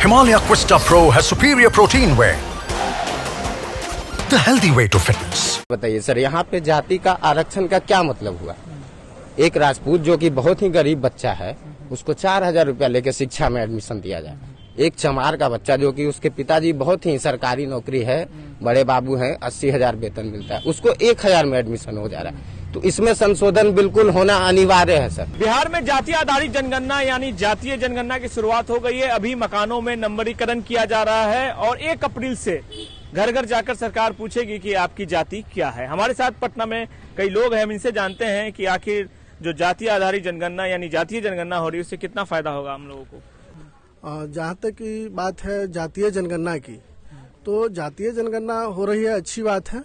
Himalaya Questa Pro has superior protein whey, the healthy way to fitness. बताइए sir, यहाँ पे जाति का आरक्षण का क्या मतलब हुआ? एक राजपूत जो कि बहुत ही गरीब बच्चा है, उसको 4,000 रुपया लेके शिक्षा में एडमिशन दिया जाए। एक चमार का बच्चा जो कि उसके पिताजी बहुत ही सरकारी नौकरी है, बड़े बाबू हैं, 80,000 वेतन मिलता है, उसको 1,000 में एडमिशन हो जा रहा है। तो इसमें संशोधन बिल्कुल होना अनिवार्य है सर। बिहार में जातीय आधारित जनगणना यानी जातीय जनगणना की शुरुआत हो गई है। अभी मकानों में नंबरीकरण किया जा रहा है और 1 अप्रैल से घर घर जाकर सरकार पूछेगी कि आपकी जाति क्या है। हमारे साथ पटना में कई लोग हैं, हम इनसे जानते हैं कि आखिर जो जातीय आधारित जनगणना यानी जातीय जनगणना हो रही है उससे कितना फायदा होगा हम लोगों को। जहाँ तक की बात है जातीय जनगणना की, तो जातीय जनगणना हो रही है, अच्छी बात है।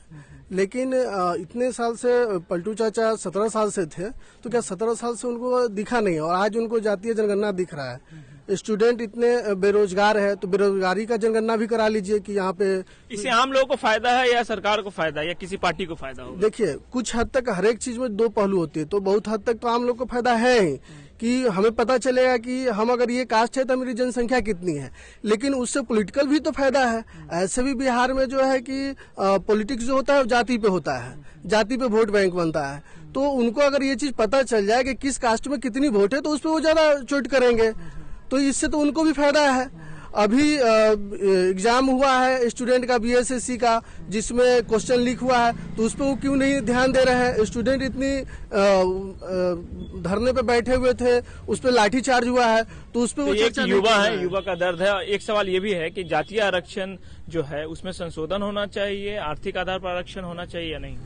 लेकिन इतने साल से पलटू चाचा 17 साल से थे, तो क्या 17 साल से उनको दिखा नहीं, और आज उनको जातीय जनगणना दिख रहा है। स्टूडेंट इतने बेरोजगार है, तो बेरोजगारी का जनगणना भी करा लीजिए कि यहाँ पे। इससे आम लोगों को फायदा है या सरकार को फायदा है या किसी पार्टी को फायदा होगा? देखिए, कुछ हद तक हर एक चीज में 2 पहलू होते हैं, तो बहुत हद तक तो आम लोग को फायदा है ही कि हमें पता चलेगा कि हम अगर ये कास्ट है तो मेरी जनसंख्या कितनी है। लेकिन उससे पॉलिटिकल भी तो फायदा है। ऐसे भी बिहार में जो है कि पॉलिटिक्स जो होता है वो जाति पे होता है, जाति पे वोट बैंक बनता है। तो उनको अगर ये चीज पता चल जाए कि किस कास्ट में कितनी वोट है, तो उस पर वो ज्यादा चोट करेंगे, तो इससे तो उनको भी फायदा है। अभी एग्जाम हुआ है स्टूडेंट का बीएसएससी का, जिसमें क्वेश्चन लीक हुआ है, तो उस पर वो क्यों नहीं ध्यान दे रहे हैं? स्टूडेंट इतनी धरने पे बैठे हुए थे, उस पर लाठी चार्ज हुआ है, तो उस पर वो एक युवा है, युवा का दर्द है। एक सवाल ये भी है कि जातीय आरक्षण जो है उसमें संशोधन होना चाहिए, आर्थिक आधार पर आरक्षण होना चाहिए या नहीं?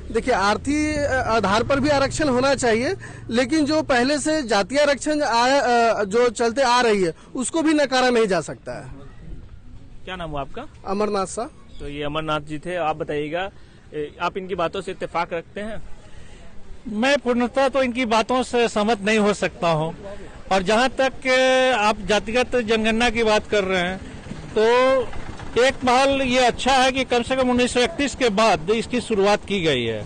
देखिए, आर्थिक आधार पर भी आरक्षण होना चाहिए, लेकिन जो पहले से जातीय आरक्षण जो चलते आ रही है उसको भी नकारा नहीं जा सकता है। क्या नाम हुआ आपका? अमरनाथ साहब। तो ये अमरनाथ जी थे। आप बताइएगा, आप इनकी बातों से इत्तेफाक रखते हैं? मैं पूर्णतः तो इनकी बातों से सहमत नहीं हो सकता हूं। और जहां तक आप जातिगत जनगणना की बात कर रहे हैं, तो एक पहल ये अच्छा है कि कम से कम 1931 के बाद इसकी शुरुआत की गई है।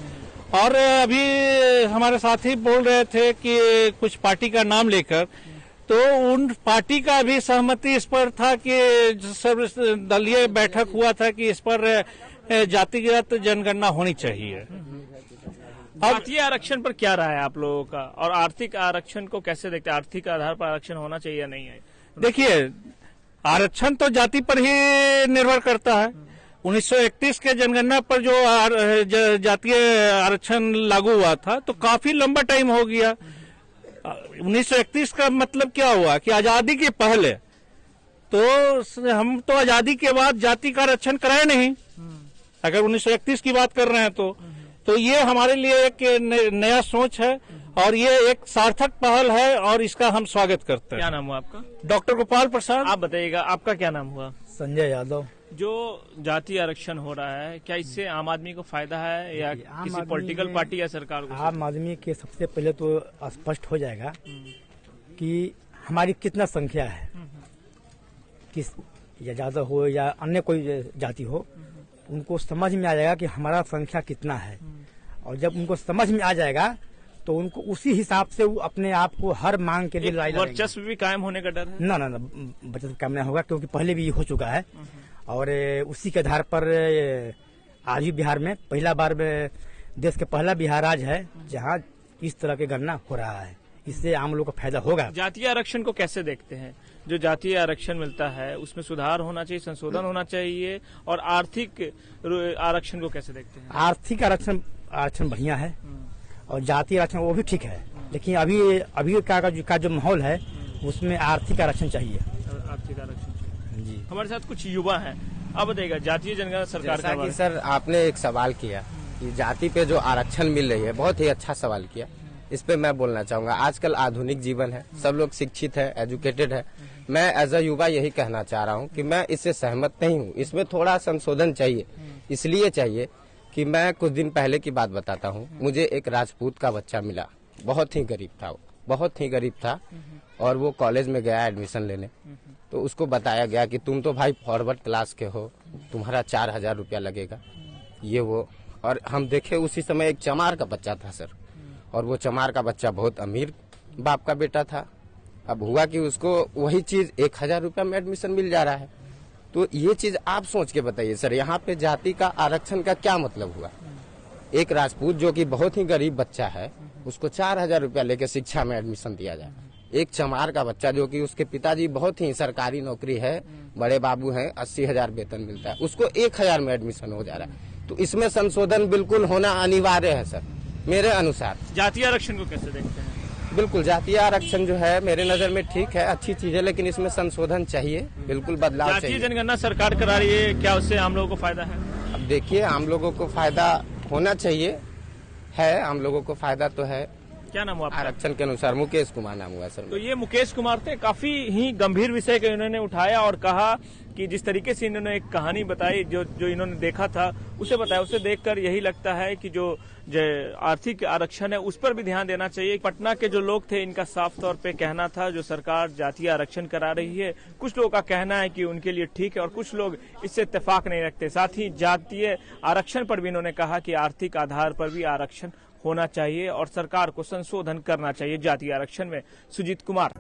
और अभी हमारे साथी बोल रहे थे कि कुछ पार्टी का नाम लेकर, तो उन पार्टी का भी सहमति इस पर था कि सर्वदलीय बैठक हुआ था कि इस पर जातिगत जनगणना होनी चाहिए। जातीय आरक्षण पर क्या राय है आप लोगों का, और आर्थिक आरक्षण को कैसे देखते हैं? आर्थिक आधार पर आरक्षण होना चाहिए या नहीं है? देखिए, आरक्षण तो जाति पर ही निर्भर करता है। 1931 के जनगणना पर जो जातीय आरक्षण लागू हुआ था, तो काफी लंबा टाइम हो गया। 1931 का मतलब क्या हुआ कि आजादी के पहले, तो हम तो आजादी के बाद जाति का आरक्षण कराए नहीं। अगर 1931 की बात कर रहे हैं तो ये हमारे लिए एक नया सोच है और ये एक सार्थक पहल है और इसका हम स्वागत करते हैं। क्या नाम हुआ आपका? डॉक्टर गोपाल प्रसाद। आप बताइएगा, आपका क्या नाम हुआ? संजय यादव। जो जातीय आरक्षण हो रहा है, क्या इससे आम आदमी को फायदा है या किसी पॉलिटिकल पार्टी या सरकार को? आम आदमी के सबसे पहले तो स्पष्ट हो जाएगा कि हमारी कितना संख्या है, किस या ज्यादा हो या अन्य कोई जाति हो, उनको समझ में आ जाएगा कि हमारा संख्या कितना है। और जब उनको समझ में आ जाएगा तो उनको उसी हिसाब से वो अपने आप को हर मांग के लिए लड़ाई लड़ेंगे। वर्चस्व भी कायम होने का डर है? ना, वर्चस्व कायम नहीं होगा, क्योंकि पहले भी हो चुका है। और उसी के आधार पर आज भी बिहार में पहला बार देश का पहला बिहार राज्य है जहाँ इस तरह की गणना हो रहा है। इससे आम लोगों को फायदा होगा। जातीय आरक्षण को कैसे देखते हैं? जो जातीय आरक्षण मिलता है उसमें सुधार होना चाहिए, संशोधन होना चाहिए, और आर्थिक आरक्षण को कैसे देखते हैं? आर्थिक आरक्षण बढ़िया है और जातीय आरक्षण वो भी ठीक है, लेकिन अभी का जो माहौल है उसमें आर्थिक आरक्षण चाहिए। आर्थिक आरक्षण जी। हमारे साथ कुछ युवा हैं, अब बताइएगा जातीय जनगणना सरकार का। कि सर, आपने एक सवाल किया कि जाति पे जो आरक्षण मिल रही है, बहुत ही अच्छा सवाल किया। इस पे मैं बोलना चाहूंगा, आजकल आधुनिक जीवन है, सब लोग शिक्षित है, एजुकेटेड है। मैं एज अ युवा यही कहना चाह रहा हूँ कि मैं इससे सहमत नहीं हूँ। इसमें थोड़ा संशोधन चाहिए। इसलिए चाहिए कि मैं कुछ दिन पहले की बात बताता हूँ। मुझे एक राजपूत का बच्चा मिला, बहुत ही गरीब था, वो बहुत ही गरीब था, और वो कॉलेज में गया एडमिशन लेने। तो उसको बताया गया कि तुम तो भाई फॉरवर्ड क्लास के हो, तुम्हारा 4,000 रुपया लगेगा, ये वो। और हम देखे उसी समय एक चमार का बच्चा था सर, और वो चमार का बच्चा बहुत अमीर बाप का बेटा था, अब हुआ कि उसको वही चीज 1000 रुपया में एडमिशन मिल जा रहा है। तो ये चीज आप सोच के बताइए सर, यहाँ पे जाति का आरक्षण का क्या मतलब हुआ। एक राजपूत जो कि बहुत ही गरीब बच्चा है उसको 4000 रुपया लेके शिक्षा में एडमिशन दिया जाए। एक चमार का बच्चा जो कि उसके पिताजी बहुत ही सरकारी नौकरी है, बड़े बाबू हैं, 80,000 वेतन मिलता है, उसको 1000 में एडमिशन हो जा रहा है। तो इसमें संशोधन बिल्कुल होना अनिवार्य है सर मेरे अनुसार। जातीय आरक्षण को कैसे देखते हैं? बिल्कुल जातीय आरक्षण जो है मेरे नजर में ठीक है, अच्छी चीज है, लेकिन इसमें संशोधन चाहिए, बिल्कुल बदलाव जातीय चाहिए। जनगणना सरकार करा रही है, क्या उससे आम लोगों को फायदा है? अब देखिए आम लोगों को फायदा होना चाहिए, है आम लोगों को फायदा तो है। क्या नाम हुआ आपका? आरक्षण के अनुसार मुकेश कुमार नाम हुआ सर। तो ये मुकेश कुमार थे, काफी ही गंभीर विषय को इन्होंने उठाया और कहा कि जिस तरीके से इन्होंने एक कहानी बताई जो इन्होंने देखा था उसे बताया, उसे देखकर यही लगता है कि जो आर्थिक आरक्षण है उस पर भी ध्यान देना चाहिए। पटना के जो लोग थे इनका साफ तौर पे कहना था जो सरकार जातीय आरक्षण करा रही है, कुछ लोगों का कहना है कि उनके लिए ठीक है और कुछ लोग इससे इत्तेफाक नहीं रखते। साथ ही जातीय आरक्षण पर भी इन्होंने कहा कि आर्थिक आधार पर भी आरक्षण होना चाहिए और सरकार को संशोधन करना चाहिए जातीय आरक्षण में। सुजीत कुमार।